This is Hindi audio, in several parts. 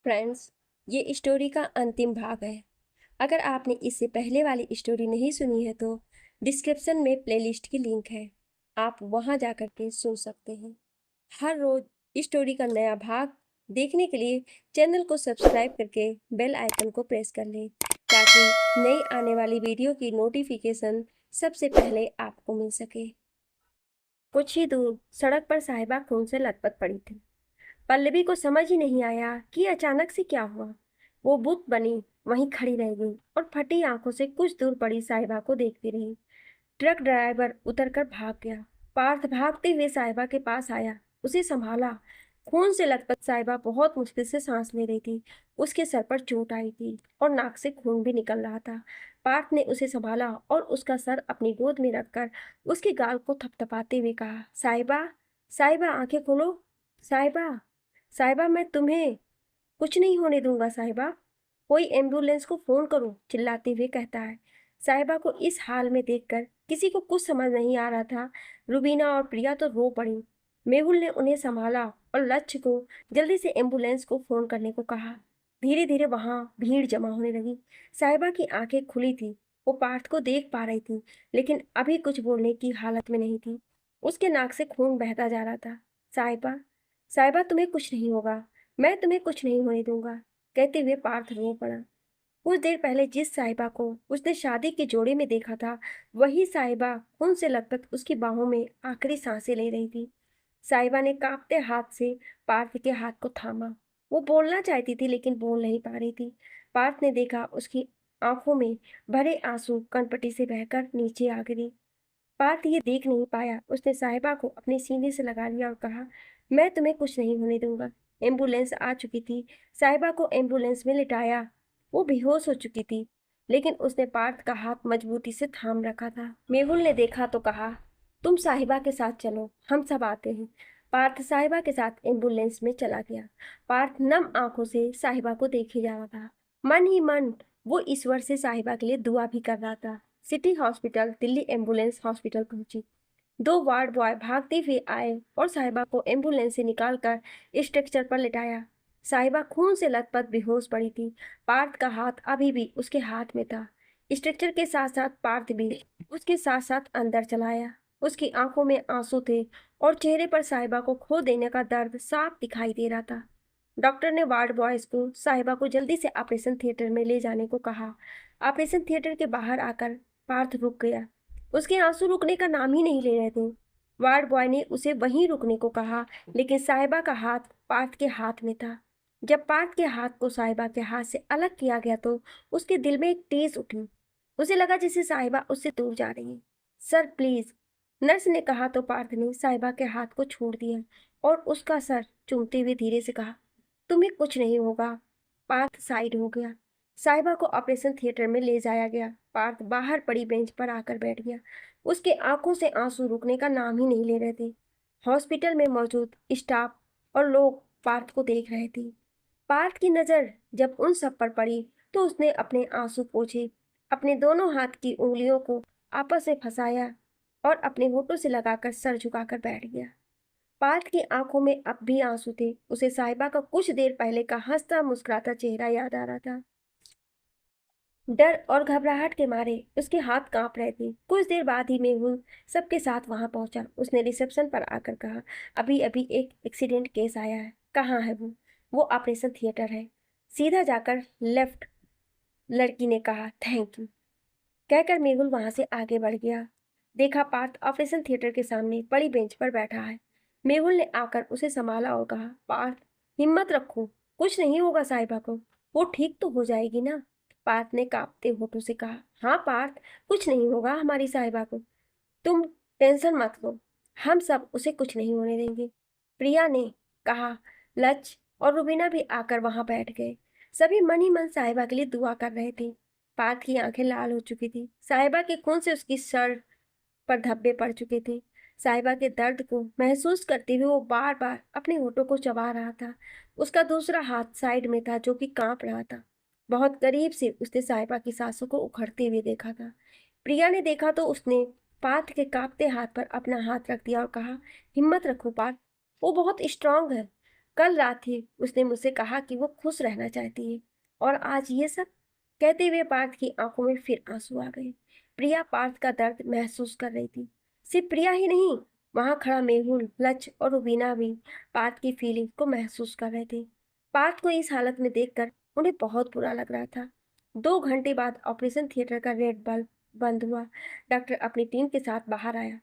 फ्रेंड्स, ये स्टोरी का अंतिम भाग है। अगर आपने इससे पहले वाली स्टोरी नहीं सुनी है तो डिस्क्रिप्शन में प्लेलिस्ट की लिंक है, आप वहां जाकर के सुन सकते हैं। हर रोज स्टोरी का नया भाग देखने के लिए चैनल को सब्सक्राइब करके बेल आइकन को प्रेस कर लें ताकि नई आने वाली वीडियो की नोटिफिकेशन सबसे पहले आपको मिल सके। कुछ ही दूर सड़क पर साहिबा खून से लथपथ पड़ी थी। पल्लवी को समझ ही नहीं आया कि अचानक से क्या हुआ। वो बुत बनी वहीं खड़ी रह गई और फटी आंखों से कुछ दूर पड़ी साहिबा को देखती रही। ट्रक ड्राइवर उतरकर भाग गया। पार्थ भागते हुए साहिबा के पास आया, उसे संभाला। खून से लथपथ साहिबा बहुत मुश्किल से सांस ले रही थी। उसके सर पर चोट आई थी और नाक से खून भी निकल रहा था। पार्थ ने उसे संभाला और उसका सर अपनी गोद में रखकर उसके गाल को थपथपाते हुए कहा, साहिबा, साहिबा आंखें खोलो। साहिबा, साहिबा मैं तुम्हें कुछ नहीं होने दूंगा साहिबा। कोई एम्बुलेंस को फोन करो, चिल्लाते हुए कहता है। साहिबा को इस हाल में देखकर किसी को कुछ समझ नहीं आ रहा था। रुबीना और प्रिया तो रो पड़ी। मेहुल ने उन्हें संभाला और लक्ष्य को जल्दी से एम्बुलेंस को फोन करने को कहा। धीरे धीरे वहां भीड़ जमा होने लगी। साहिबा की आंखें खुली थी। वो पार्थ को देख पा रही थी, लेकिन अभी कुछ बोलने की हालत में नहीं थी। उसके नाक से खून बहता जा रहा था। साहिबा, साहिबा तुम्हें कुछ नहीं होगा, मैं तुम्हें कुछ नहीं होने दूंगा, कहते हुए पार्थ रो पड़ा। कुछ देर पहले जिस साहिबा को उसने शादी के जोड़े में देखा था, वही साहिबा खून से लथपथ उसकी बाहों में आखिरी सांसें ले रही थी। साहिबा ने कांपते हाथ से पार्थ के हाथ को थामा। वो बोलना चाहती थी लेकिन बोल नहीं पा रही थी। पार्थ ने देखा उसकी आंखों में भरे आंसू कनपटी से बहकर नीचे आ गिरी। पार्थ ये देख नहीं पाया। उसने साहिबा को अपने सीने से लगा लिया और कहा, मैं तुम्हें कुछ नहीं होने दूंगा। एम्बुलेंस आ चुकी थी। साहिबा को एम्बुलेंस में लिटाया। वो बेहोश हो चुकी थी, लेकिन उसने पार्थ का हाथ मजबूती से थाम रखा था। मेहुल ने देखा तो कहा, तुम साहिबा के साथ चलो, हम सब आते हैं। पार्थ साहिबा के साथ एम्बुलेंस में चला गया। पार्थ नम आंखों से साहिबा को देखे जा रहा था। मन ही मन वो ईश्वर से साहिबा के लिए दुआ भी कर रहा था। City hospital Delhi ambulance hospital पहुंची। दो वार्ड बॉय भागते हुए आए और साहिबा को एम्बुलेंस से निकालकर स्ट्रेचर पर लिटाया। साहिबा खून से लथपथ बेहोश पड़ी थी। पार्थ का हाथ अभी भी उसके हाथ में था। स्ट्रेचर के साथ साथ पार्थ भी उसके साथ साथ अंदर चलाया। उसकी आंखों में आंसू थे और चेहरे पर साहिबा को खो देने का दर्द साफ दिखाई दे रहा था। डॉक्टर ने वार्ड बॉयज को साहिबा को जल्दी से ऑपरेशन थिएटर में ले जाने को कहा। ऑपरेशन थिएटर के बाहर आकर पार्थ रुक गया। उसके आंसू रुकने का नाम ही नहीं ले रहे थे। वार्ड बॉय ने उसे वहीं रुकने को कहा, लेकिन साहिबा का हाथ पार्थ के हाथ में था। जब पार्थ के हाथ को साहिबा के हाथ से अलग किया गया तो उसके दिल में एक टीस उठी। उसे लगा जैसे साहिबा उससे दूर जा रही है। सर प्लीज, नर्स ने कहा तो पार्थ ने साहिबा के हाथ को छोड़ दिया और उसका सर चूमते हुए धीरे से कहा, तुम्हें कुछ नहीं होगा। पार्थ साइड हो गया। साहिबा को ऑपरेशन थिएटर में ले जाया गया। पार्थ बाहर पड़ी बेंच पर आकर बैठ गया। उसके आंखों से आंसू रुकने का नाम ही नहीं ले रहे थे। हॉस्पिटल में मौजूद स्टाफ और लोग पार्थ को देख रहे थे। पार्थ की नज़र जब उन सब पर पड़ी तो उसने अपने आंसू पोंछे, अपने दोनों हाथ की उंगलियों को आपस में फंसाया और अपने होठों से लगाकर सर झुकाकर बैठ गया। पार्थ की आंखों में अब भी आंसू थे। उसे साहिबा का कुछ देर पहले का हंसता मुस्कुराता चेहरा याद आ रहा था। डर और घबराहट के मारे उसके हाथ कांप रहे थे। कुछ देर बाद ही मेहुल सबके साथ वहां पहुंचा। उसने रिसेप्शन पर आकर कहा, अभी अभी एक एक्सीडेंट केस आया है। कहाँ है वो ऑपरेशन थिएटर है, सीधा जाकर लेफ्ट, लड़की ने कहा। थैंक यू, कहकर मेहुल वहां से आगे बढ़ गया। देखा पार्थ ऑपरेशन थिएटर के सामने बड़ी बेंच पर बैठा है। मेहुल ने आकर उसे संभाला और कहा, पार्थ हिम्मत रखो, कुछ नहीं होगा साहिबा को, वो ठीक तो हो जाएगी ना। पार्थ ने कांपते होठों से कहा, हाँ पार्थ, कुछ नहीं होगा हमारी साहिबा को, तुम टेंशन मत लो, हम सब उसे कुछ नहीं होने देंगे, प्रिया ने कहा। लच और रुबीना भी आकर वहां बैठ गए। सभी मन ही मन साहिबा के लिए दुआ कर रहे थे। पार्थ की आंखें लाल हो चुकी थी। साहिबा के खून से उसकी सर पर धब्बे पड़ चुके थे। साहिबा के दर्द को महसूस करते हुए वो बार बार अपने होठों को चबा रहा था। उसका दूसरा हाथ साइड में था जो कि कांप रहा था। बहुत करीब से उसने साहिबा की सांसों को उखड़ते हुए देखा था। प्रिया ने देखा तो उसने पार्थ के कांपते हाथ पर अपना हाथ रख दिया और कहा, हिम्मत रखो पार्थ, वो बहुत स्ट्रांग है, कल रात ही उसने मुझसे कहा कि वो खुश रहना चाहती है, और आज ये सब। कहते हुए पार्थ की आंखों में फिर आंसू आ गए। प्रिया पार्थ का दर्द महसूस कर रही थी। सिर्फ प्रिया ही नहीं, वहां खड़ा मेहुल, लच और रुबीना भी पार्थ की फीलिंग को महसूस कर रहे थे। पार्थ को इस हालत में देखकर उन्हें बहुत बुरा लग रहा था। 2 घंटे बाद ऑपरेशन थिएटर का रेड बल्ब बंद हुआ। डॉक्टर अपनी टीम के साथ बाहर आया।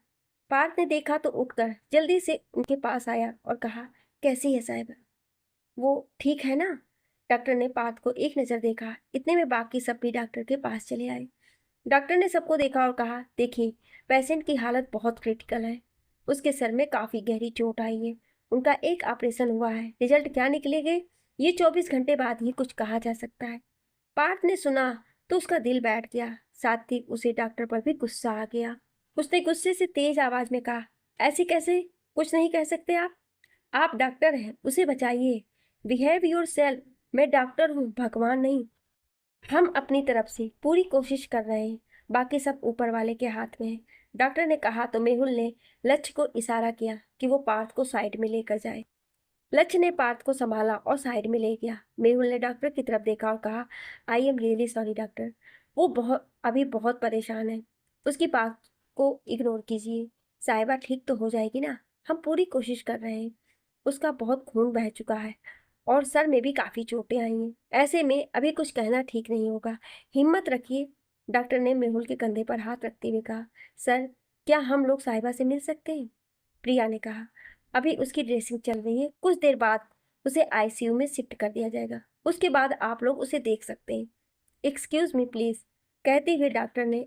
पार्थ ने देखा तो उठकर जल्दी से उनके पास आया और कहा, कैसी है साहिबा? वो ठीक है ना? डॉक्टर ने पार्थ को एक नज़र देखा। इतने में बाकी सब भी डॉक्टर के पास चले आए। डॉक्टर ने सबको देखा और कहा, देखिए, पेशेंट की हालत बहुत क्रिटिकल है। उसके सर में काफ़ी गहरी चोट आई है। उनका एक ऑपरेशन हुआ है। रिजल्ट क्या निकलेंगे, ये 24 घंटे बाद ही कुछ कहा जा सकता है। पार्थ ने सुना तो उसका दिल बैठ गया। साथ ही उसे डॉक्टर पर भी गुस्सा आ गया। उसने गुस्से से तेज आवाज में कहा, ऐसे कैसे कुछ नहीं कह सकते आप डॉक्टर हैं, उसे बचाइए। Behave your self. मैं डॉक्टर हूँ, भगवान नहीं। हम अपनी तरफ से पूरी कोशिश कर रहे हैं, बाकी सब ऊपर वाले के हाथ में है। डॉक्टर ने कहा तो मेहुल ने लक्ष्य को इशारा किया कि वो पार्थ को साइड में लेकर जाए। लक्ष्य ने पार्थ को संभाला और साइड में ले गया। मेहुल ने डॉक्टर की तरफ देखा और कहा, I am really sorry doctor. वो अभी बहुत परेशान है। उसकी बात को इग्नोर कीजिए। साहिबा ठीक तो हो जाएगी ना? हम पूरी कोशिश कर रहे हैं। उसका बहुत खून बह चुका है और सर में भी काफ़ी चोटें आई हैं। ऐसे में अभी कुछ कहना ठीक नहीं होगा। हिम्मत रखिए। डॉक्टर ने मेहुल के कंधे पर हाथ रखते हुए कहा, सर, क्या हम लोग साहिबा से मिल सकते हैं? प्रिया ने कहा, अभी उसकी ड्रेसिंग चल रही है। कुछ देर बाद उसे आईसीयू में शिफ्ट कर दिया जाएगा। उसके बाद आप लोग उसे देख सकते हैं। Excuse me please. कहते हुए डॉक्टर ने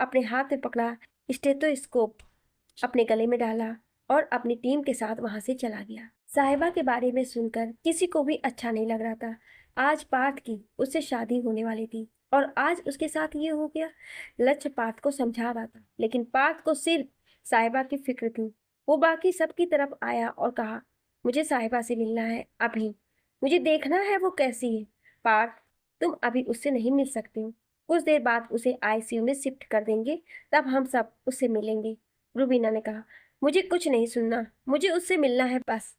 अपने हाथ में पकड़ा स्टेथोस्कोप अपने गले में डाला और अपनी टीम के साथ वहां से चला गया। साहिबा के बारे में सुनकर किसी को भी अच्छा नहीं लग रहा था। आज पार्थ की उससे शादी होने वाली थी और आज उसके साथ ये हो गया। लक्ष्य पार्थ को समझा रहा था, लेकिन पार्थ को सिर्फ साहिबा की फिक्र थी। वो बाकी सबकी तरफ आया और कहा, मुझे साहिबा से मिलना है अभी। मुझे देखना है वो कैसी है। पार्थ, तुम अभी उससे नहीं मिल सकते हो। कुछ देर बाद उसे आईसीयू में शिफ्ट कर देंगे, तब हम सब उससे मिलेंगे। रुबीना ने कहा, मुझे कुछ नहीं सुनना, मुझे उससे मिलना है बस।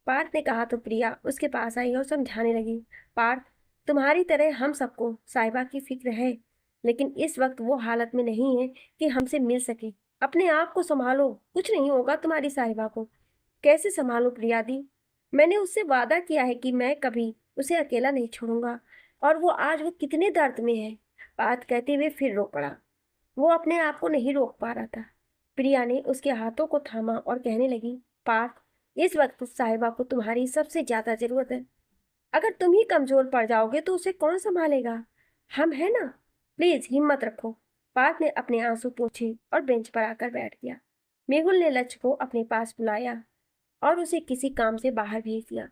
पार्थ ने कहा तो प्रिया उसके पास आई और समझाने लगी, पार्थ, तुम्हारी तरह हम सबको साहिबा की फिक्र है, लेकिन इस वक्त वो हालत में नहीं है कि हमसे मिल सके। अपने आप को संभालो, कुछ नहीं होगा तुम्हारी साहिबा को। कैसे संभालूं प्रिया दी? मैंने उससे वादा किया है कि मैं कभी उसे अकेला नहीं छोड़ूंगा, और वो कितने दर्द में है। बात कहते हुए फिर रो पड़ा। वो अपने आप को नहीं रोक पा रहा था। प्रिया ने उसके हाथों को थामा और कहने लगी, पार्थ, इस वक्त साहिबा को तुम्हारी सबसे ज्यादा जरूरत है। अगर तुम ही कमजोर पड़ जाओगे तो उसे कौन संभालेगा? हम है ना? प्लीज हिम्मत रखो। पार्थ ने अपने आंसू पोंछे और बेंच पर आकर बैठ गया। मेहुल ने लक्ष्य को अपने पास बुलाया और उसे किसी काम से बाहर भेज दिया।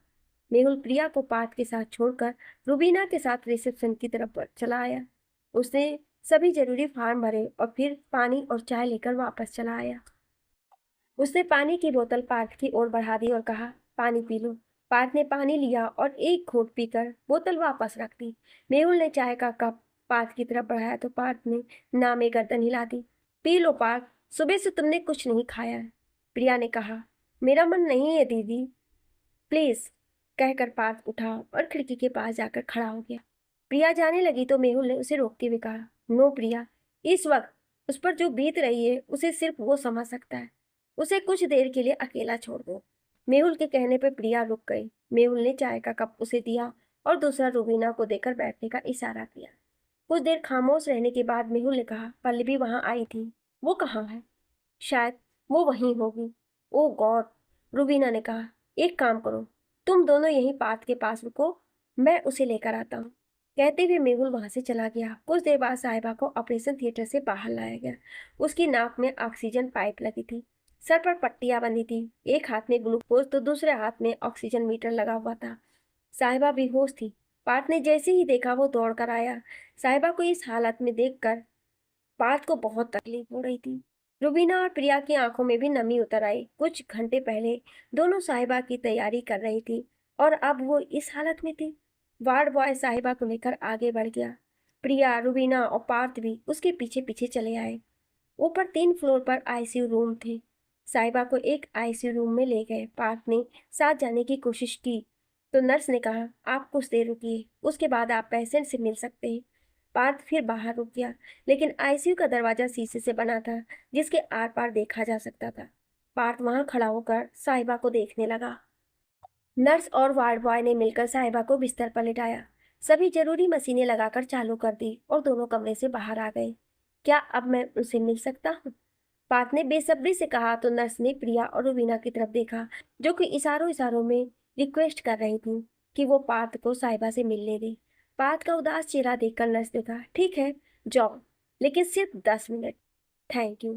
मेहुल प्रिया को पार्थ के साथ छोड़कर रुबीना के साथ रिसेप्शन की तरफ चला आया। उसने सभी जरूरी फॉर्म भरे और फिर पानी और चाय लेकर वापस चला आया। उसने पानी की बोतल पार्थ की ओर बढ़ा दी और कहा, पानी पी लो। पार्थ ने पानी लिया और एक घूंट पीकर बोतल वापस रख दी। मेहुल ने चाय का कप पार्थ की तरफ बढ़ाया तो पार्थ ने ना में गर्दन हिला दी। पी लो पार्थ, सुबह से तुमने कुछ नहीं खाया है। प्रिया ने कहा, मेरा मन नहीं है दीदी, प्लीज। कहकर पार्थ उठा और खिड़की के पास जाकर खड़ा हो गया। प्रिया जाने लगी तो मेहुल ने उसे रोकते हुए कहा, नो प्रिया, इस वक्त उस पर जो बीत रही है उसे सिर्फ वो समझ सकता है। उसे कुछ देर के लिए अकेला छोड़ दो। मेहुल के कहने पर प्रिया रुक गई। मेहुल ने चाय का कप उसे दिया और दूसरा रुबीना को देकर बैठने का इशारा किया। कुछ देर खामोश रहने के बाद मेहुल ने कहा, पल्लवी वहां आई थी, वो कहाँ है? शायद वो वहीं होगी। ओ गॉड, रुबीना ने कहा, एक काम करो, तुम दोनों यहीं पार्थ के पास रुको, मैं उसे लेकर आता हूँ। कहते हुए मेहुल वहां से चला गया। कुछ देर बाद साहिबा को ऑपरेशन थिएटर से बाहर लाया गया। उसकी नाक में ऑक्सीजन पाइप लगी थी, सर पर पट्टियां बंधी थी, एक हाथ में ग्लूकोज तो दूसरे हाथ में ऑक्सीजन मीटर लगा हुआ था। साहिबा बेहोश थी। पार्थ ने जैसे ही देखा वो दौड़ कर आया। साहिबा को इस हालत में देखकर पार्थ को बहुत तकलीफ हो रही थी। रुबीना और प्रिया की आंखों में भी नमी उतर आई। कुछ घंटे पहले दोनों साहिबा की तैयारी कर रही थी और अब वो इस हालत में थी। वार्ड बॉय साहिबा को लेकर आगे बढ़ गया। प्रिया, रुबीना और पार्थ भी उसके पीछे पीछे चले आए। ऊपर 3 फ्लोर पर आईसीयू रूम थे। साहिबा को एक आईसीयू रूम में ले गए। पार्थ ने साथ जाने की कोशिश की तो नर्स ने कहा, आप कुछ देर रुकिए, उसके बाद आप पेशेंट से मिल सकते हैं। पार्थ फिर बाहर रुक गया, लेकिन आईसीयू का दरवाजा शीशे से बना था, जिसके आर पार देखा जा सकता था। पार्थ वहां खड़ा होकर साहिबा को देखने लगा। नर्स और वार्ड बॉय ने मिलकर साहिबा को बिस्तर पर लिटाया, सभी जरूरी मशीनें लगाकर चालू कर दी और दोनों कमरे से बाहर आ गए। क्या अब मैं उनसे मिल सकता हूँ? पार्थ ने बेसब्री से कहा तो नर्स ने प्रिया और रुबीना की तरफ देखा, जो कि इशारों इशारों में रिक्वेस्ट कर रही थी कि वो पार्थ को साहिबा से मिलने दे। पार्थ का उदास चेहरा देखकर नर्स ने कहा, ठीक है, जाओ, लेकिन सिर्फ 10 मिनट। थैंक यू,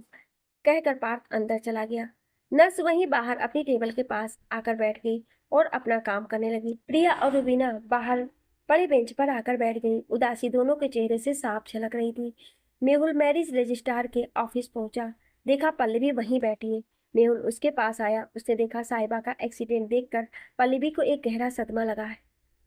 कहकर पार्थ अंदर चला गया। नर्स वहीं बाहर अपनी टेबल के पास आकर बैठ गई और अपना काम करने लगी। प्रिया और रुबीना बाहर बड़े बेंच पर आकर बैठ गई। उदासी दोनों के चेहरे से साफ झलक रही थी। मेहुल मैरिज रजिस्ट्रार के ऑफिस पहुंचा, देखा पल्लवी वहीं बैठी है। मेहुल उसके पास आया। उसने देखा साहिबा का एक्सीडेंट देखकर पल्लवी को एक गहरा सदमा लगा है।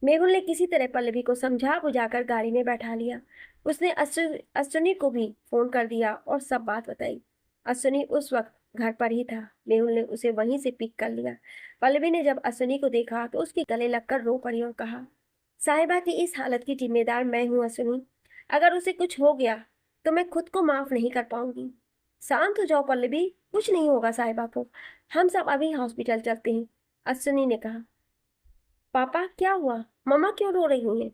मेहुल ने किसी तरह पल्लवी को समझा बुझाकर गाड़ी में बैठा लिया। उसने अश्विनी को भी फोन कर दिया और सब बात बताई। अश्विनी उस वक्त घर पर ही था। मेहुल ने उसे वहीं से पिक कर लिया। पल्लवी ने जब अश्विनी को देखा तो उसके गले लगकर रो पड़ी और कहा, साहिबा की इस हालत की जिम्मेदार मैं हूं अश्विनी। अगर उसे कुछ हो गया तो मैं खुद को माफ नहीं कर पाऊंगी। शांत हो जाओ पल्लवी, कुछ नहीं होगा साहिबा को। हम सब अभी हॉस्पिटल चलते हैं, अश्विनी ने कहा। पापा क्या हुआ? मम्मा क्यों रो रही हैं?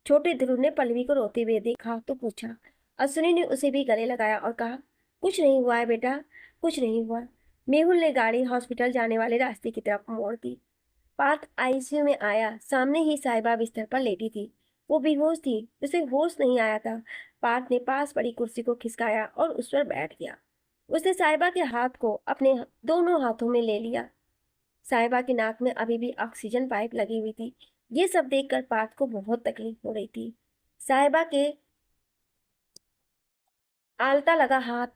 छोटे ध्रुव ने पल्लवी को रोते हुए देखा तो पूछा। अश्विनी ने उसे भी गले लगाया और कहा, कुछ नहीं हुआ है बेटा, कुछ नहीं हुआ। मेहुल ने गाड़ी हॉस्पिटल जाने वाले रास्ते की तरफ मोड़ दी। पार्थ आईसीयू में आया। सामने ही साहिबा बिस्तर पर लेटी थी। वो बेहोश थी, उसे होश नहीं आया था। पार्थ ने पास पड़ी कुर्सी को खिसकाया और उस पर बैठ गया। उसने साहिबा के हाथ को अपने दोनों हाथों में ले लिया। साहिबा की नाक में अभी भी ऑक्सीजन पाइप लगी हुई थी। ये सब देखकर पार्थ को बहुत तकलीफ हो रही थी। साहिबा के आलता लगा हाथ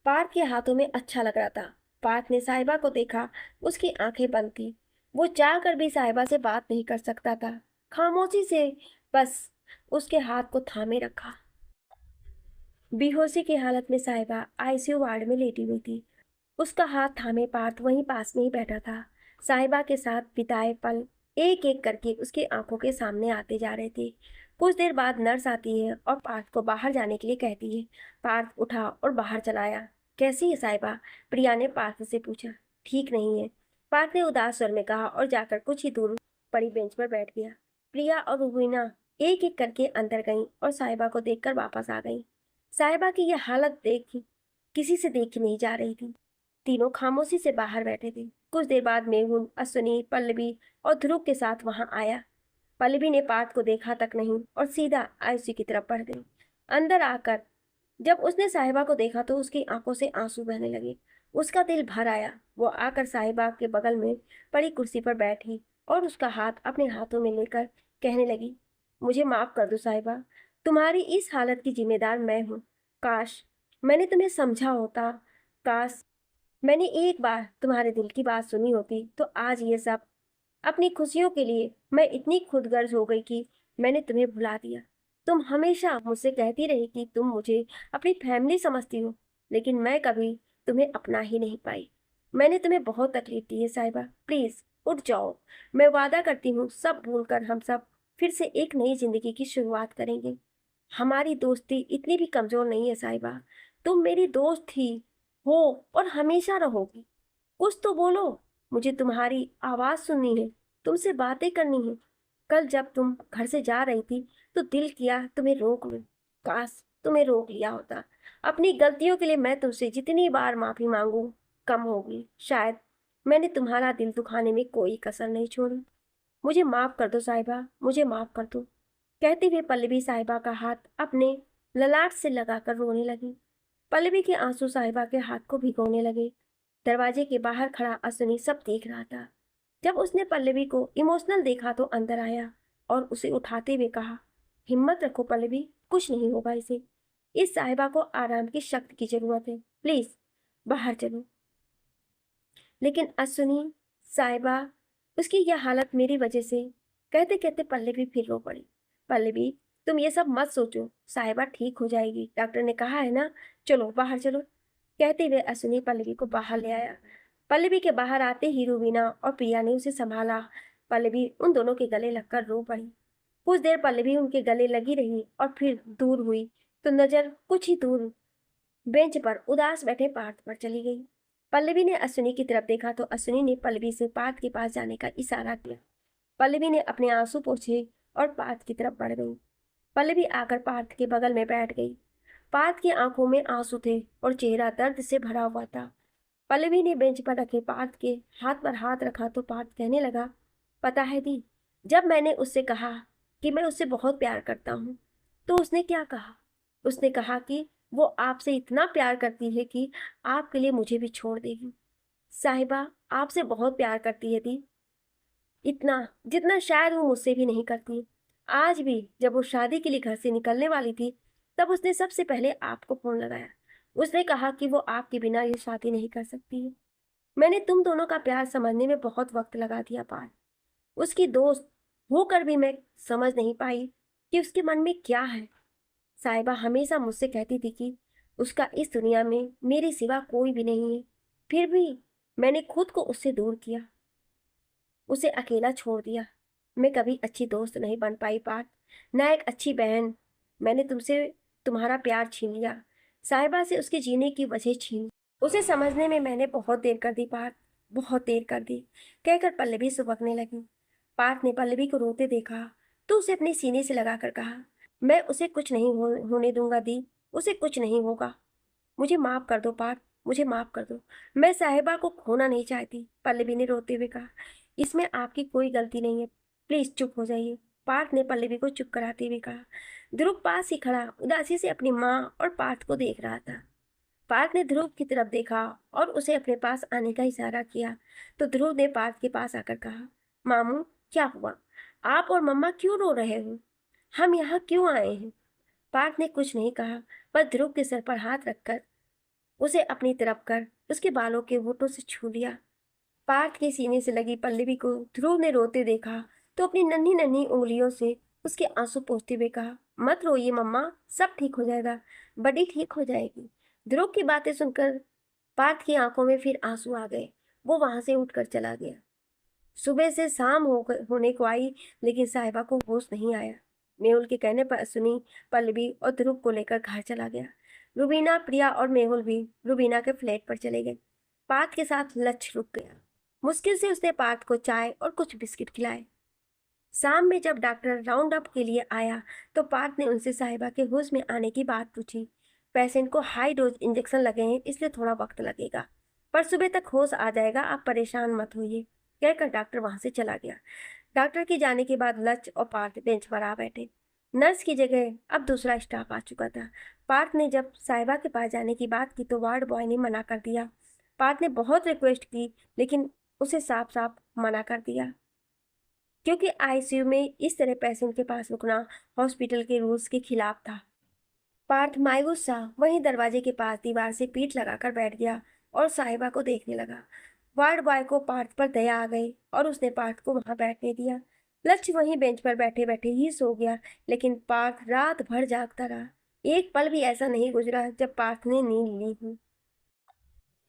पार्थ के हाथों में अच्छा लग रहा था। पार्थ ने साहिबा को देखा। उसकी आंखें बंद थी। वो चाह कर भी साहिबा से बात नहीं कर सकता था। खामोशी से बस उसके हाथ को थामे रखा। बेहोशी की हालत में साहिबा आईसीयू वार्ड में लेटी हुई थी। उसका हाथ थामे पार्थ वहीं पास में ही बैठा था। साहिबा के साथ बिताए पल एक एक करके उसकी आंखों के सामने आते जा रहे थे। कुछ देर बाद नर्स आती है और पार्थ को बाहर जाने के लिए कहती है। पार्थ उठा और बाहर चला आया। कैसी है साहिबा? प्रिया ने पार्थ से पूछा। ठीक नहीं है, पार्थ ने उदास स्वर में कहा और जाकर कुछ ही दूर पड़ी बेंच पर बैठ गया। प्रिया और रुबीना एक एक करके अंदर गईं और साहिबा को देखकर वापस आ गईं। साहिबा की यह हालत देख किसी से देखी नहीं जा रही थी। तीनों खामोशी से बाहर बैठे थे। कुछ देर बाद मेहुल, अश्विनी, पल्लवी और ध्रुव के साथ वहां आया। पल्लवी ने पार्थ को देखा तक नहीं और सीधा आईसीयू की तरफ बढ़ गई। अंदर आकर जब उसने साहिबा को देखा तो उसकी आंखों से आंसू बहने लगे। उसका दिल भर आया। वो आकर साहिबा के बगल में पड़ी कुर्सी पर बैठी और उसका हाथ अपने हाथों में लेकर कहने लगी, मुझे माफ कर दो साहिबा, तुम्हारी इस हालत की जिम्मेदार मैं हूँ। काश मैंने तुम्हें समझा होता, काश मैंने एक बार तुम्हारे दिल की बात सुनी होती तो आज ये सब। अपनी खुशियों के लिए मैं इतनी खुदगर्ज हो गई कि मैंने तुम्हें भुला दिया। तुम हमेशा मुझसे कहती रही कि तुम मुझे अपनी फैमिली समझती हो, लेकिन मैं कभी तुम्हें अपना ही नहीं पाई। मैंने तुम्हें बहुत तकलीफ दी है साहिबा, प्लीज उठ जाओ। मैं वादा करती हूँ सब भूलकर हम सब फिर से एक नई जिंदगी की शुरुआत करेंगे। हमारी दोस्ती इतनी भी कमजोर नहीं है साहिबा। तुम मेरी दोस्त थी, हो और हमेशा रहोगी। कुछ तो बोलो, मुझे तुम्हारी आवाज सुननी है, तुमसे बातें करनी है। कल जब तुम घर से जा रही थी तो दिल किया तुम्हें रोक लूं। काश तुम्हें रोक लिया होता। अपनी गलतियों के लिए मैं तुमसे जितनी बार माफी मांगू कम होगी। शायद मैंने तुम्हारा दिल दुखाने में कोई कसर नहीं छोड़ी। मुझे माफ कर दो साहिबा, मुझे माफ कर दो। कहते हुए पल्लवी साहिबा का हाथ अपने ललाट से लगाकर रोने लगी। पल्लवी के आंसू साहिबा के हाथ को भिगोने लगे। दरवाजे के बाहर खड़ा अश्विनी सब देख रहा था। जब उसने पल्लवी को इमोशनल देखा तो अंदर आया और उसे उठाते हुए कहा, हिम्मत रखो पल्लवी, कुछ नहीं होगा इसे। इस साहिबा को आराम की शक्ति की जरूरत है, प्लीज बाहर चलो। लेकिन अश्विनी, साहिबा, उसकी यह हालत मेरी वजह से। कहते कहते पल्लवी फिर रो पड़ी। पल्लवी, तुम ये सब मत सोचो, साहिबा ठीक हो जाएगी, डॉक्टर ने कहा है ना। चलो बाहर चलो। कहते हुए अश्विनी पल्लवी को बाहर ले आया। पल्लवी के बाहर आते ही रुबीना और प्रिया ने उसे संभाला। पल्लवी उन दोनों के गले लगकर रो पड़ी। कुछ देर पल्लवी उनके गले लगी रही और फिर दूर हुई तो नजर कुछ ही दूर बेंच पर उदास बैठे पार्थ पर चली गई। पल्लवी ने अश्विनी की तरफ देखा तो अश्विनी ने पल्लवी से पार्थ के पास जाने का इशारा किया। पल्लवी ने अपने आंसू पोंछे और पार्थ की तरफ बढ़ गई। पल्लवी आकर पार्थ के बगल में बैठ गई। पार्थ की आंखों में आंसू थे और चेहरा दर्द से भरा हुआ था। पल्लवी ने बेंच पर रखे पार्थ के हाथ पर हाथ रखा तो पार्थ कहने लगा, पता है दी, जब मैंने उससे कहा कि मैं उससे बहुत प्यार करता हूँ तो उसने क्या कहा? उसने कहा कि वो आपसे इतना प्यार करती है कि आपके लिए मुझे भी छोड़ देगी। साहिबा आपसे बहुत प्यार करती है दी, इतना जितना शायद वो मुझसे भी नहीं करती। आज भी जब वो शादी के लिए घर से निकलने वाली थी तब उसने सबसे पहले आपको फोन लगाया। उसने कहा कि वो आपके बिना ये शादी नहीं कर सकती है। मैंने तुम दोनों का प्यार समझने में बहुत वक्त लगा दिया पार। उसकी दोस्त होकर भी मैं समझ नहीं पाई कि उसके मन में क्या है। साहिबा हमेशा मुझसे कहती थी कि उसका इस दुनिया में मेरे सिवा कोई भी नहीं है। फिर भी मैंने खुद को उससे दूर किया, उसे अकेला छोड़ दिया। मैं कभी अच्छी दोस्त नहीं बन पाई पार्थ, ना एक अच्छी बहन। मैंने तुमसे तुम्हारा प्यार छीन लिया, साहिबा से उसके जीने की वजह छीन। उसे समझने में मैंने बहुत देर कर दी पार्थ, बहुत देर कर दी, कहकर पल्लवी सुबकने लगी। पार्थ ने पल्लवी को रोते देखा तो उसे अपने सीने से लगाकर कहा, मैं उसे कुछ नहीं होने दूंगा दी, उसे कुछ नहीं होगा। मुझे माफ कर दो पार्थ, मुझे माफ कर दो। मैं साहिबा को खोना नहीं चाहती, पल्लवी ने रोते हुए कहा। इसमें आपकी कोई गलती नहीं है, प्लीज चुप हो जाइए, पार्थ ने पल्लवी को चुप कराते हुए कहा। ध्रुव पास ही खड़ा उदासी से अपनी माँ और पार्थ को देख रहा था। पार्थ ने ध्रुव की तरफ देखा और उसे अपने पास आने का इशारा किया तो ध्रुव ने पार्थ के पास आकर कहा, मामू क्या हुआ? आप और मम्मा क्यों रो रहे हो? हम यहाँ क्यों आए हैं? पार्थ ने कुछ नहीं कहा पर ध्रुव के सर पर हाथ रखकर उसे अपनी तरफ कर उसके बालों के होठों से छू लिया। पार्थ के सीने से लगी पल्लवी को ध्रुव ने रोते देखा तो अपनी नन्ही नन्ही उंगलियों से उसके आंसू पोंछते हुए कहा, मत रोइए मम्मा, सब ठीक हो जाएगा, बड़ी ठीक हो जाएगी। ध्रुव की बातें सुनकर पार्थ की आंखों में फिर आंसू आ गए। वो वहां से उठकर चला गया। सुबह से शाम होने को आई लेकिन साहिबा को होश नहीं आया। मेहुल के कहने पर सुनी पल्लवी और ध्रुव को लेकर घर चला गया। रुबीना, प्रिया और मेहुल भी रुबीना के फ्लैट पर चले गए। पार्थ के साथ लक्ष्य रुक गया। मुश्किल से उसने पार्थ को चाय और कुछ बिस्किट खिलाए। शाम में जब डॉक्टर राउंड अप के लिए आया तो पार्थ ने उनसे साहिबा के होश में आने की बात पूछी। पेशेंट को हाई डोज इंजेक्शन लगे हैं इसलिए थोड़ा वक्त लगेगा, पर सुबह तक होश आ जाएगा, आप परेशान मत होइए, कहकर डॉक्टर वहां से चला गया। डॉक्टर के जाने के बाद लक्ष्य और पार्थ बेंच पर आ बैठे। नर्स की जगह अब दूसरा स्टाफ आ चुका था। पार्थ ने जब साहिबा के पास जाने की बात की तो वार्ड बॉय ने मना कर दिया। पार्थ ने बहुत रिक्वेस्ट की लेकिन उसे साफ साफ मना कर दिया क्योंकि आईसीयू में इस तरह पेशेंट के पास रुकना हॉस्पिटल के रूल्स के खिलाफ था। पार्थ मायूस सा वहीं दरवाजे के पास दीवार से पीठ लगाकर बैठ गया और साहिबा को देखने लगा। वार्ड बॉय को पार्थ पर दया आ गई और उसने पार्थ को वहां बैठने दिया। लक्ष्य वहीं बेंच पर बैठे बैठे ही सो गया लेकिन पार्थ रात भर जागता रहा। एक पल भी ऐसा नहीं गुजरा जब पार्थ ने नींद ली हो।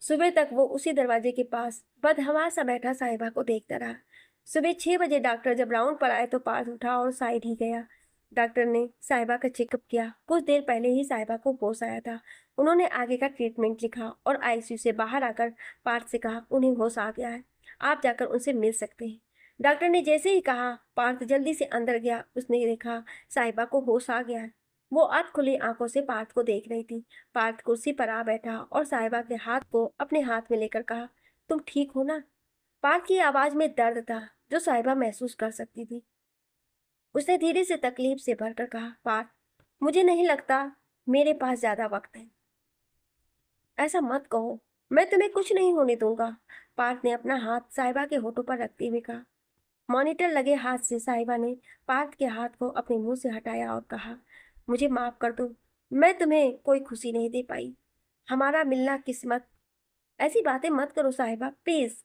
सुबह तक वो उसी दरवाजे के पास बदहवास सा बैठा साहिबा को देखता रहा। सुबह 6 बजे डॉक्टर जब राउंड पर आए तो पार्थ उठा और साइड ही गया। डॉक्टर ने साहिबा का चेकअप किया। कुछ देर पहले ही साहिबा को होश आया था। उन्होंने आगे का ट्रीटमेंट लिखा और आईसीयू से बाहर आकर पार्थ से कहा, उन्हें होश आ गया है, आप जाकर उनसे मिल सकते हैं। डॉक्टर ने जैसे ही कहा पार्थ जल्दी से अंदर गया। उसने देखा साहिबा को होश आ गया है। वो अध खुली आंखों से पार्थ को देख रही थी। पार्थ कुर्सी पर आ बैठा और साहिबा के हाथ को अपने हाथ में लेकर कहा, तुम ठीक हो ना? पार्थ की आवाज में दर्द था जो साहिबा महसूस कर सकती थी। उसने धीरे से तकलीफ से भरकर कहा, पार्थ, मुझे नहीं लगता मेरे पास ज्यादा वक्त है। ऐसा मत कहो, मैं तुम्हें कुछ नहीं होने दूंगा। पार्थ ने अपना हाथ साहिबा के होठों पर रखते हुए कहा। मॉनिटर लगे हाथ से साहिबा ने पार्थ के हाथ को अपने मुंह से हटाया और कहा, मुझे माफ कर दो, मैं तुम्हें कोई खुशी नहीं दे पाई। हमारा मिलना किस्मत। ऐसी बातें मत करो साहिबा, प्लीज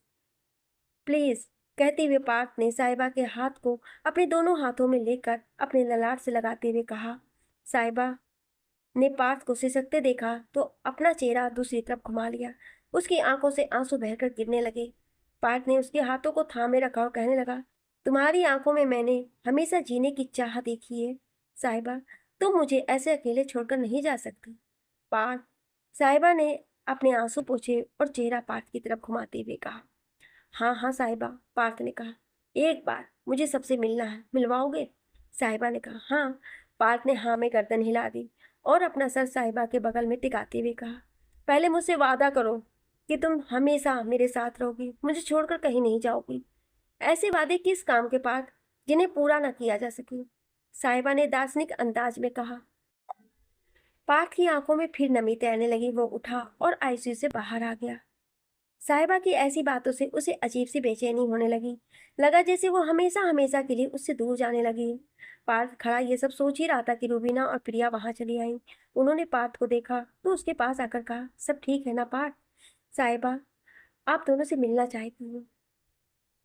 प्लीज, कहते हुए पार्थ ने साहिबा के हाथ को अपने दोनों हाथों में लेकर अपने ललाट से लगाते हुए कहा। साहिबा ने पार्थ को सिसकते देखा तो अपना चेहरा दूसरी तरफ घुमा लिया। उसकी आंखों से आंसू बहकर गिरने लगे। पार्थ ने उसके हाथों को थामे रखा और कहने लगा, तुम्हारी आंखों में मैंने हमेशा जीने की चाह देखी है साहिबा। तुम मुझे ऐसे अकेले छोड़कर नहीं जा सकती। पार्थ, साहिबा ने अपने आंसू पोंछे और चेहरा पार्थ की तरफ घुमाते हुए कहा। हाँ हाँ साहिबा, पार्थ ने कहा। एक बार मुझे सबसे मिलना है, मिलवाओगे? साहिबा ने कहा। हाँ। पार्थ ने हाँ में गर्दन हिला दी और अपना सर साहिबा के बगल में टिकाते हुए कहा, पहले मुझसे वादा करो कि तुम हमेशा मेरे साथ रहोगी, मुझे छोड़कर कहीं नहीं जाओगी। ऐसे वादे किस काम के पार्थ, जिन्हें पूरा न किया जा सके? साहिबा ने दार्शनिक अंदाज में कहा। पार्थ की आंखों में फिर नमी तैरने लगी। वो उठा और आईसीयू से बाहर आ गया। साहिबा की ऐसी बातों से उसे अजीब सी बेचैनी होने लगी। लगा जैसे वो हमेशा हमेशा के लिए उससे दूर जाने लगी। पार्थ खड़ा ये सब सोच ही रहा था कि रूबीना और प्रिया वहां चली आई। उन्होंने पार्थ को देखा तो उसके पास आकर कहा, सब ठीक है ना पार्थ? साहिबा आप दोनों से मिलना चाहती हूँ,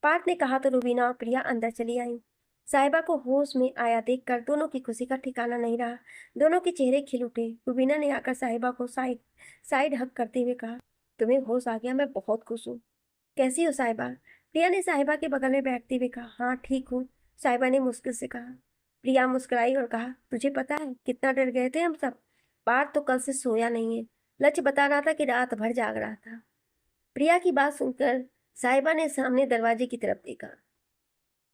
पार्थ ने कहा तो रूबीना और प्रिया अंदर चली आई। साहिबा को होश में आया देखकर दोनों की खुशी का ठिकाना नहीं रहा। दोनों के चेहरे खिल उठे। रूबीना ने आकर साहिबा को साइड साइड हक करते हुए कहा, तुम्हें होश आ गया, मैं बहुत खुश हूँ। कैसी हो साहिबा? प्रिया ने साहिबा के बगल में बैठते हुए कहा। हाँ ठीक हूँ, साहिबा ने मुश्किल से कहा। प्रिया मुस्कुराई और कहा, तुझे पता है कितना डर गए थे हम सब। पार्थ तो कल से सोया नहीं है, लक्ष्य बता रहा था कि रात भर जाग रहा था। प्रिया की बात सुनकर साहिबा ने सामने दरवाजे की तरफ देखा।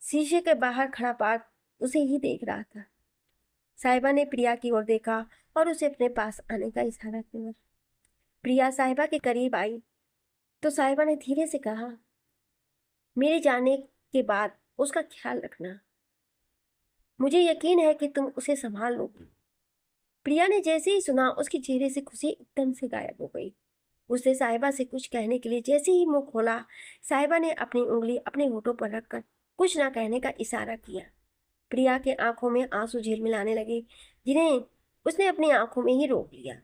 शीशे के बाहर खड़ा पार्थ उसे ही देख रहा था। साहिबा ने प्रिया की ओर देखा और उसे अपने पास आने का इशारा किया। प्रिया साहिबा के करीब आई तो साहिबा ने धीरे से कहा, मेरे जाने के बाद उसका ख्याल रखना, मुझे यकीन है कि तुम उसे संभाल लोगी। प्रिया ने जैसे ही सुना उसके चेहरे से खुशी एकदम से गायब हो गई। उसने साहिबा से कुछ कहने के लिए जैसे ही मुंह खोला, साहिबा ने अपनी उंगली अपने होठों पर रखकर कुछ ना कहने का इशारा किया। प्रिया के आंखों में आंसू झिलमिलाने लगे, जिन्हें उसने अपनी आंखों में ही रोक लिया।